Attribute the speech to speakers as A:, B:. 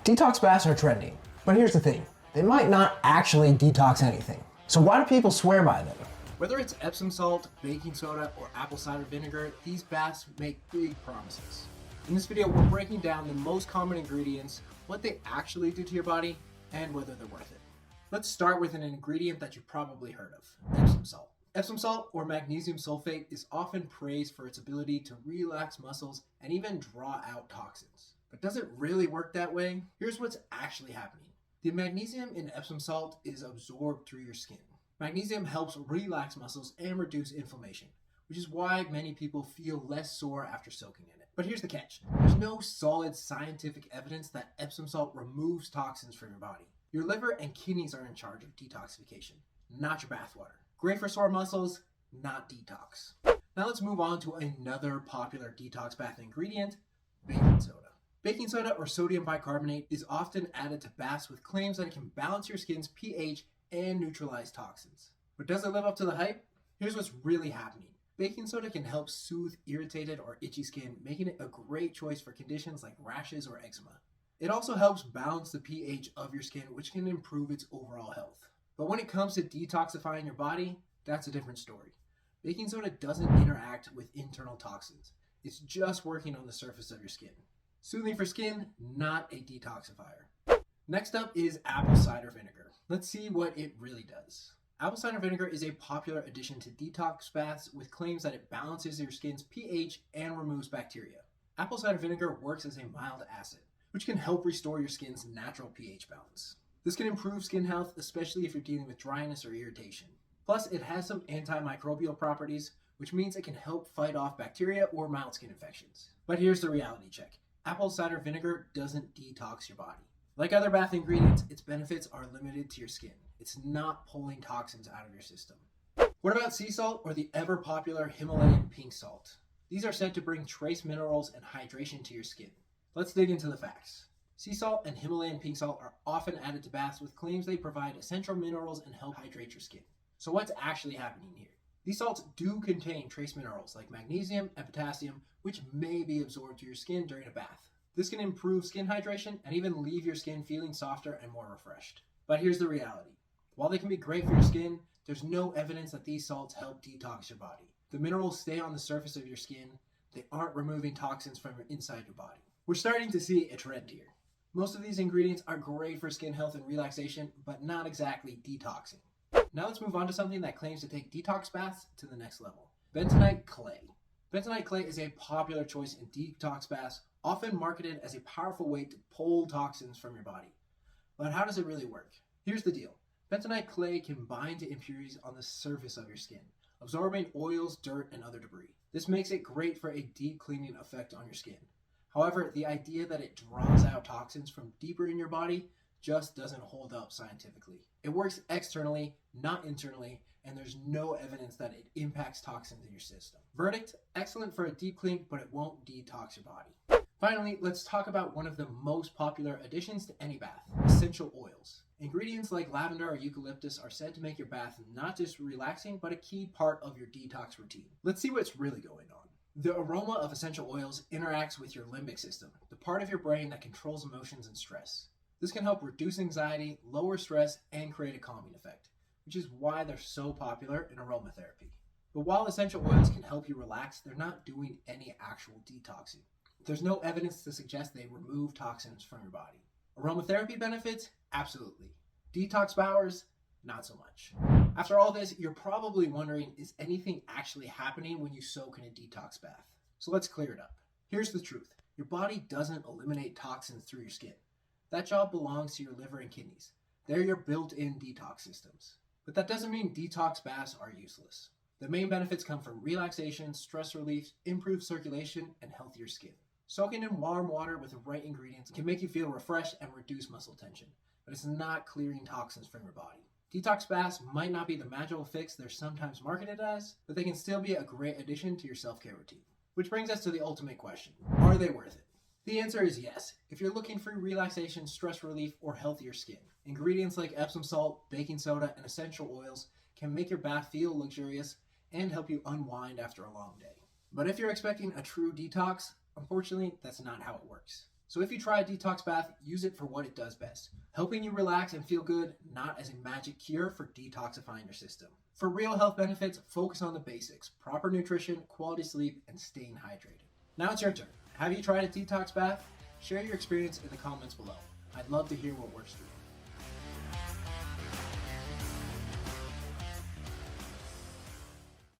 A: Detox baths are trendy, but here's the thing. They might not actually detox anything. So why do people swear by them?
B: Whether it's Epsom salt, baking soda, or apple cider vinegar, these baths make big promises. In this video, we're breaking down the most common ingredients, what they actually do to your body, and whether they're worth it. Let's start with an ingredient that you've probably heard of, Epsom salt. Epsom salt, or magnesium sulfate, is often praised for its ability to relax muscles and even draw out toxins. But does it really work that way? Here's what's actually happening. The magnesium in Epsom salt is absorbed through your skin. Magnesium helps relax muscles and reduce inflammation, which is why many people feel less sore after soaking in it. But here's the catch. There's no solid scientific evidence that Epsom salt removes toxins from your body. Your liver and kidneys are in charge of detoxification, not your bathwater. Great for sore muscles, not detox. Now let's move on to another popular detox bath ingredient, baking soda. Baking soda, or sodium bicarbonate, is often added to baths with claims that it can balance your skin's pH and neutralize toxins. But does it live up to the hype? Here's what's really happening. Baking soda can help soothe irritated or itchy skin, making it a great choice for conditions like rashes or eczema. It also helps balance the pH of your skin, which can improve its overall health. But when it comes to detoxifying your body, that's a different story. Baking soda doesn't interact with internal toxins. It's just working on the surface of your skin. Soothing for skin, not a detoxifier. Next up is apple cider vinegar. Let's see what it really does. Apple cider vinegar is a popular addition to detox baths with claims that it balances your skin's pH and removes bacteria. Apple cider vinegar works as a mild acid, which can help restore your skin's natural pH balance. This can improve skin health, especially if you're dealing with dryness or irritation. Plus, it has some antimicrobial properties, which means it can help fight off bacteria or mild skin infections. But here's the reality check. Apple cider vinegar doesn't detox your body. Like other bath ingredients, its benefits are limited to your skin. It's not pulling toxins out of your system. What about sea salt, or the ever popular Himalayan pink salt? These are said to bring trace minerals and hydration to your skin. Let's dig into the facts. Sea salt and Himalayan pink salt are often added to baths with claims they provide essential minerals and help hydrate your skin. So what's actually happening here? These salts do contain trace minerals like magnesium and potassium, which may be absorbed to your skin during a bath. This can improve skin hydration and even leave your skin feeling softer and more refreshed. But here's the reality. While they can be great for your skin, there's no evidence that these salts help detox your body. The minerals stay on the surface of your skin. They aren't removing toxins from inside your body. We're starting to see a trend here. Most of these ingredients are great for skin health and relaxation, but not exactly detoxing. Now let's move on to something that claims to take detox baths to the next level. Bentonite clay. Bentonite clay is a popular choice in detox baths, often marketed as a powerful way to pull toxins from your body. But how does it really work? Here's the deal. Bentonite clay can bind to impurities on the surface of your skin, absorbing oils, dirt, and other debris. This makes it great for a deep cleaning effect on your skin. However, the idea that it draws out toxins from deeper in your body just doesn't hold up scientifically. It works externally, not internally, and there's no evidence that it impacts toxins in your system. Verdict: excellent for a deep clean, but it won't detox your body. Finally, let's talk about one of the most popular additions to any bath, essential oils. Ingredients like lavender or eucalyptus are said to make your bath not just relaxing, but a key part of your detox routine. Let's see what's really going on. The aroma of essential oils interacts with your limbic system, the part of your brain that controls emotions and stress. This can help reduce anxiety, lower stress, and create a calming effect, which is why they're so popular in aromatherapy. But while essential oils can help you relax, they're not doing any actual detoxing. There's no evidence to suggest they remove toxins from your body. Aromatherapy benefits? Absolutely. Detox powers? Not so much. After all this, you're probably wondering, is anything actually happening when you soak in a detox bath? So let's clear it up. Here's the truth. Your body doesn't eliminate toxins through your skin. That job belongs to your liver and kidneys. They're your built-in detox systems. But that doesn't mean detox baths are useless. The main benefits come from relaxation, stress relief, improved circulation, and healthier skin. Soaking in warm water with the right ingredients can make you feel refreshed and reduce muscle tension, but it's not clearing toxins from your body. Detox baths might not be the magical fix they're sometimes marketed as, but they can still be a great addition to your self-care routine. Which brings us to the ultimate question. Are they worth it? The answer is yes, if you're looking for relaxation, stress relief, or healthier skin. Ingredients like Epsom salt, baking soda, and essential oils can make your bath feel luxurious and help you unwind after a long day. But if you're expecting a true detox, unfortunately, that's not how it works. So if you try a detox bath, use it for what it does best, helping you relax and feel good, not as a magic cure for detoxifying your system. For real health benefits, focus on the basics: proper nutrition, quality sleep, and staying hydrated. Now it's your turn. Have you tried a detox bath? Share your experience in the comments below. I'd love to hear what works for you.